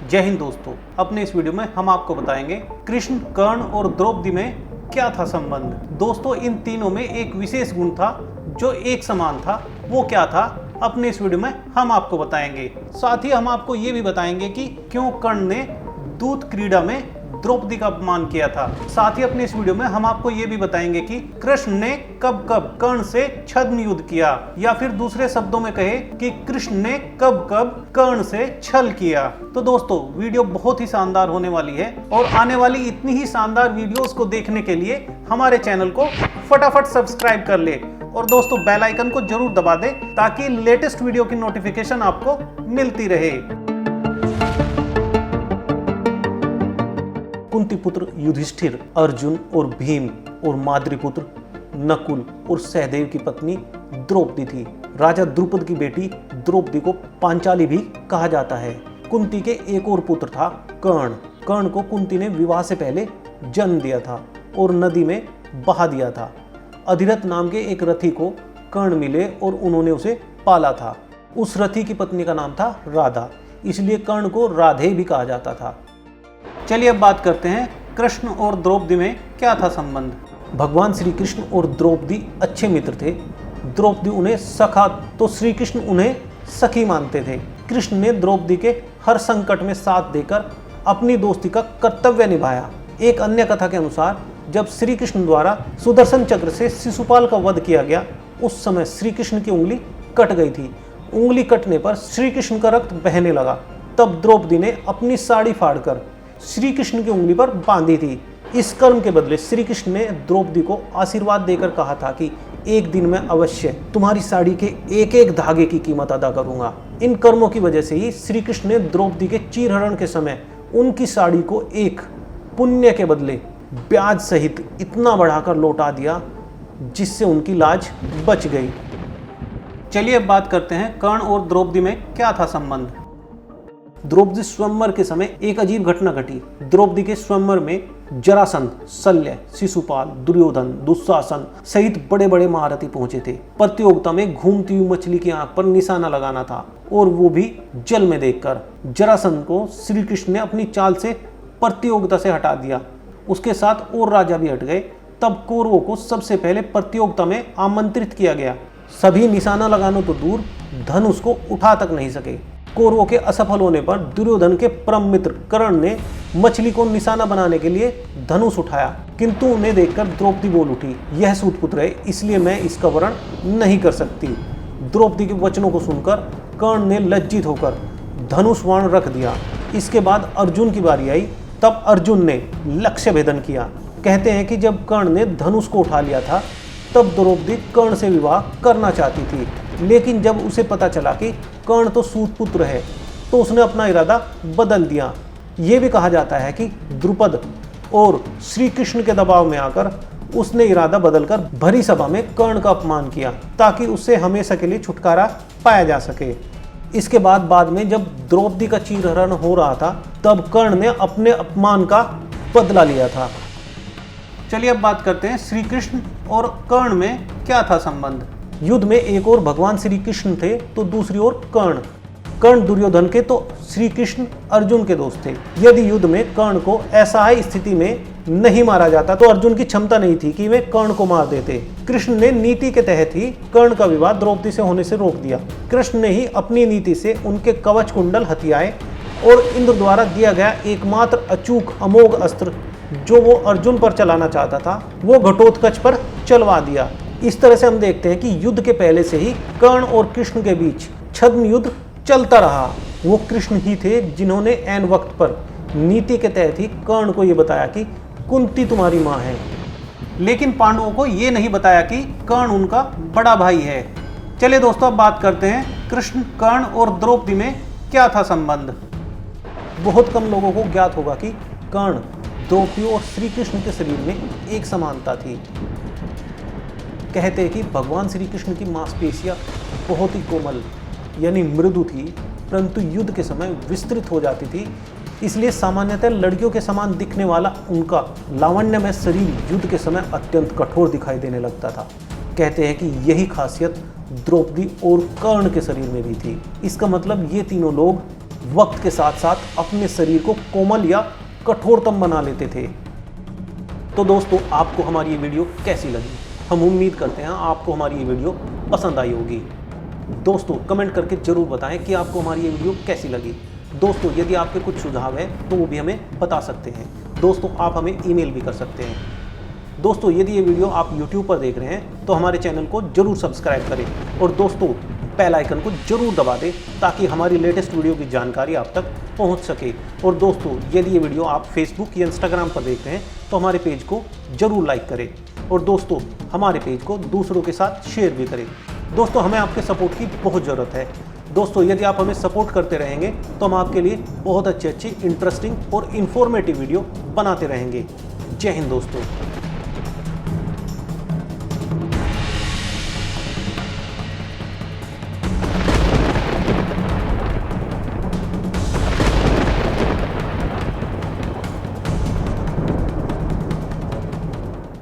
जय हिंद दोस्तों। अपने इस वीडियो में हम आपको बताएंगे कृष्ण, कर्ण और द्रौपदी में क्या था संबंध। दोस्तों, इन तीनों में एक विशेष गुण था जो एक समान था। वो क्या था, अपने इस वीडियो में हम आपको बताएंगे। साथ ही हम आपको ये भी बताएंगे कि क्यों कर्ण ने दूत क्रीड़ा में द्रौपदी का अपमान किया था। साथ ही अपने इस वीडियो में हम आपको ये भी बताएंगे कि कृष्ण ने कब कब कर्ण से छद्म युद्ध किया, या फिर दूसरे शब्दों में कहे कि कृष्ण ने कब कब कर्ण से छल किया। तो दोस्तों, वीडियो बहुत ही शानदार होने वाली है और आने वाली इतनी ही शानदार वीडियोस को देखने के लिए हमारे चैनल को फटाफट सब्सक्राइब कर ले और दोस्तों बेल आइकन को जरूर दबा दे ताकि लेटेस्ट वीडियो की नोटिफिकेशन आपको मिलती रहे। कुंती पुत्र युधिष्ठिर, अर्जुन और भीम और माद्री पुत्र नकुल और सहदेव की पत्नी द्रौपदी थी। राजा द्रुपद की बेटी द्रौपदी को पांचाली भी कहा जाता है। कुंती के एक और पुत्र था कर्ण। कर्ण को कुंती ने विवाह से पहले जन्म दिया था और नदी में बहा दिया था। अधिरथ नाम के एक रथी को कर्ण मिले और उन्होंने उसे पाला था। उस रथी की पत्नी का नाम था राधा, इसलिए कर्ण को राधे भी कहा जाता था। चलिए अब बात करते हैं कृष्ण और द्रौपदी में क्या था संबंध। भगवान श्री कृष्ण और द्रौपदी अच्छे मित्र थे। द्रौपदी उन्हें सखा तो श्री कृष्ण उन्हें सखी मानते थे। कृष्ण ने द्रौपदी के हर संकट में साथ देकर अपनी दोस्ती का कर्तव्य निभाया। एक अन्य कथा के अनुसार जब श्री कृष्ण द्वारा सुदर्शन चक्र से शिशुपाल का वध किया गया, उस समय श्री कृष्ण की उंगली कट गई थी। उंगली कटने पर श्री कृष्ण का रक्त बहने लगा। तब द्रौपदी ने अपनी साड़ी फाड़कर श्री कृष्ण की उंगली पर बांधी थी। इस कर्म के बदले श्री कृष्ण ने द्रौपदी को आशीर्वाद देकर कहा था कि एक दिन मैं अवश्य तुम्हारी साड़ी के एक एक धागे की कीमत अदा करूंगा। इन कर्मों की वजह से ही श्री कृष्ण ने द्रौपदी के चीरहरण के समय उनकी साड़ी को एक पुण्य के बदले ब्याज सहित इतना बढ़ाकर लौटा दिया जिससे उनकी लाज बच गई। चलिए अब बात करते हैं कर्ण और द्रौपदी में क्या था संबंध। द्रौपदी स्वयंवर के समय एक अजीब घटना घटी। द्रौपदी के स्वयंवर में जरासंध, शल्य, शिशुपाल, दुर्योधन, दुशासन सहित बड़े बड़े महारथी पहुंचे थे। प्रतियोगिता में घूमती हुई मछली की आंख पर निशाना लगाना था और वो भी जल में देखकर। जरासंध को श्री कृष्ण ने अपनी चाल से प्रतियोगिता से हटा दिया। उसके साथ और राजा भी हट गए। तब कौरवों को सबसे पहले प्रतियोगिता में आमंत्रित किया गया। सभी निशाना लगाना तो दूर, धनुष को उठा तक नहीं सके। कौरवों के असफल होने पर दुर्योधन के परम मित्र कर्ण ने मछली को निशाना बनाने के लिए धनुष उठाया, किंतु उन्हें देखकर द्रौपदी बोल उठी, यह सूतपुत्र है, इसलिए मैं इसका वरण नहीं कर सकती। द्रौपदी के वचनों को सुनकर कर्ण ने लज्जित होकर धनुष बाण रख दिया। इसके बाद अर्जुन की बारी आई। तब अर्जुन ने लक्ष्य भेदन किया। कहते हैं कि जब कर्ण ने धनुष को उठा लिया था तब द्रौपदी कर्ण से विवाह करना चाहती थी, लेकिन जब उसे पता चला कि कर्ण तो सूतपुत्र है तो उसने अपना इरादा बदल दिया। ये भी कहा जाता है कि द्रुपद और श्री कृष्ण के दबाव में आकर उसने इरादा बदलकर भरी सभा में कर्ण का अपमान किया ताकि उससे हमेशा के लिए छुटकारा पाया जा सके। इसके बाद में जब द्रौपदी का चीरहरण हो रहा था तब कर्ण ने अपने अपमान का बदला लिया था। चलिए अब बात करते हैं श्री कृष्ण और कर्ण में क्या था संबंध। युद्ध में एक और भगवान श्री कृष्ण थे तो दूसरी ओर कर्ण। कर्ण दुर्योधन के तो श्री कृष्ण अर्जुन के दोस्त थे। यदि युद्ध में कर्ण को असहाय स्थिति में नहीं मारा जाता तो अर्जुन की क्षमता नहीं थी कि वे कर्ण को मार देते। कृष्ण ने नीति के तहत ही कर्ण का विवाह द्रौपदी से होने से रोक दिया। कृष्ण ने ही अपनी नीति से उनके कवच कुंडल हथियाए और इंद्र द्वारा दिया गया एकमात्र अचूक अमोघ अस्त्र जो वो अर्जुन पर चलाना चाहता था वो घटोत्कच पर चलवा दिया। इस तरह से हम देखते हैं कि युद्ध के पहले से ही कर्ण और कृष्ण के बीच छद्म युद्ध चलता रहा। वो कृष्ण ही थे जिन्होंने ऐन वक्त पर नीति के तहत ही कर्ण को ये बताया कि कुंती तुम्हारी माँ है, लेकिन पांडवों को ये नहीं बताया कि कर्ण उनका बड़ा भाई है। चलिए दोस्तों अब बात करते हैं कृष्ण, कर्ण और द्रौपदी में क्या था संबंध। बहुत कम लोगों को ज्ञात होगा कि कर्ण, द्रौपदी और श्री कृष्ण के शरीर में एक समानता थी। कहते हैं कि भगवान श्री कृष्ण की मांसपेशियां बहुत ही कोमल यानी मृदु थी, परंतु युद्ध के समय विस्तृत हो जाती थी। इसलिए सामान्यतः लड़कियों के समान दिखने वाला उनका लावण्यमय शरीर युद्ध के समय अत्यंत कठोर दिखाई देने लगता था। कहते हैं कि यही खासियत द्रौपदी और कर्ण के शरीर में भी थी। इसका मतलब ये तीनों लोग वक्त के साथ साथ अपने शरीर को कोमल या कठोरतम बना लेते थे। तो दोस्तों, आपको हमारी ये वीडियो कैसी लगी? हम उम्मीद करते हैं आपको हमारी ये वीडियो पसंद आई होगी। दोस्तों, कमेंट करके जरूर बताएं कि आपको हमारी ये वीडियो कैसी लगी। दोस्तों, यदि आपके कुछ सुझाव हैं तो वो भी हमें बता सकते हैं। दोस्तों, आप हमें ईमेल भी कर सकते हैं। दोस्तों, यदि ये वीडियो आप YouTube पर देख रहे हैं तो हमारे चैनल को जरूर सब्सक्राइब करें और दोस्तों बेल आइकन को जरूर दबा दें ताकि हमारी लेटेस्ट वीडियो की जानकारी आप तक पहुंच सके। और दोस्तों, यदि ये वीडियो आप Facebook या Instagram पर देख रहे हैं तो हमारे पेज को जरूर लाइक करें और दोस्तों हमारे पेज को दूसरों के साथ शेयर भी करें। दोस्तों, हमें आपके सपोर्ट की बहुत ज़रूरत है। दोस्तों, यदि आप हमें सपोर्ट करते रहेंगे तो हम आपके लिए बहुत अच्छी इंटरेस्टिंग और इन्फॉर्मेटिव वीडियो बनाते रहेंगे। जय हिंद दोस्तों।